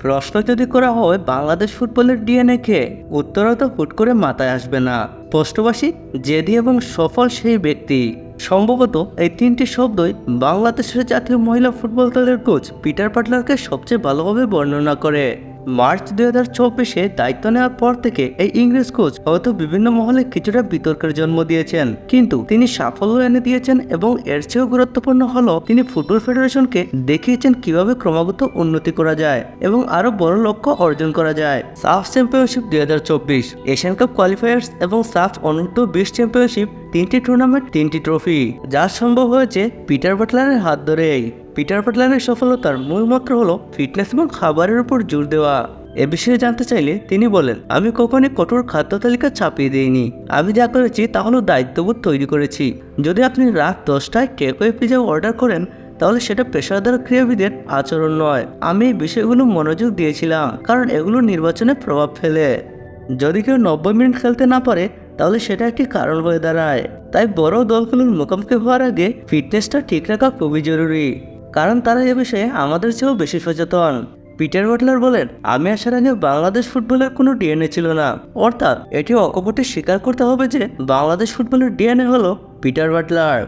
প্রশ্ন যদি করা হয় বাংলাদেশ ফুটবলের ডিএনএ কে, উত্তরও তো হুট করে মাথায় আসবে না। স্পষ্টবাসী, জেদি এবং সফল সেই ব্যক্তি। সম্ভবত এই তিনটি শব্দই বাংলাদেশের জাতীয় মহিলা ফুটবল দলের কোচ পিটার বাটলারকে সবচেয়ে ভালোভাবে বর্ণনা করে। মার্চ 2024-এ দায়িত্ব নেওয়ার পর থেকে এই ইংরেজ কোচ হয়তো বিভিন্ন মহলে কিছুটা বিতর্কের জন্ম দিয়েছেন, কিন্তু তিনি সাফল্য এনে দিয়েছেন এবং এর চেয়েও গুরুত্বপূর্ণ হলো তিনি ফুটবল ফেডারেশনকে দেখিয়েছেন কিভাবে ক্রমাগত উন্নতি করা যায় এবং আরো বড় লক্ষ্য অর্জন করা যায়। সাফ চ্যাম্পিয়নশিপ 2024, এশিয়ান কাপ কোয়ালিফায়ার্স এবং সাফ অনূর্ধ্ব-20 চ্যাম্পিয়নশিপ, তিনটি টুর্নামেন্ট, তিনটি ট্রফি, যা সম্ভব হয়েছে পিটার বাটলারের হাত ধরেই। পিটার বাটলারের সফলতার মূল মন্ত্র হলো ফিটনেস এবং খাবারের উপর জোর দেওয়া। এ বিষয়ে জানতে চাইলে তিনি বলেন, আমি কখনই কঠোর খাদ্য তালিকা চাপিয়ে দিইনি। আমি যা করেছি তা হলো দায়িত্ববোধ তৈরি করেছি। যদি আপনি রাত 10টায় টেকওয়ে পিজা অর্ডার করেন, তাহলে সেটা পেশাদার ক্রীড়াবিদের আচরণ নয়। আমি এই বিষয়গুলো মনোযোগ দিয়েছিলাম কারণ এগুলো নির্বাচনে প্রভাব ফেলে। যদি কেউ 90 মিনিট খেলতে না পারে, তাহলে সেটা একটি কারণ হয়ে দাঁড়ায়। তাই বড় দলগুলোর মুখোমুখি হওয়ার আগে ফিটনেসটা ঠিক রাখা খুবই জরুরি, কারণ তারা এ বিষয়ে আমাদের চেয়েও বেশি সচেতন। পিটার বাটলার বলেন, আমি আসার আগে বাংলাদেশ ফুটবলের কোনো ডিএনএ ছিল না। অর্থাৎ এটি অকপটে স্বীকার করতে হবে যে বাংলাদেশ ফুটবলের ডিএনএ হলো পিটার বাটলার।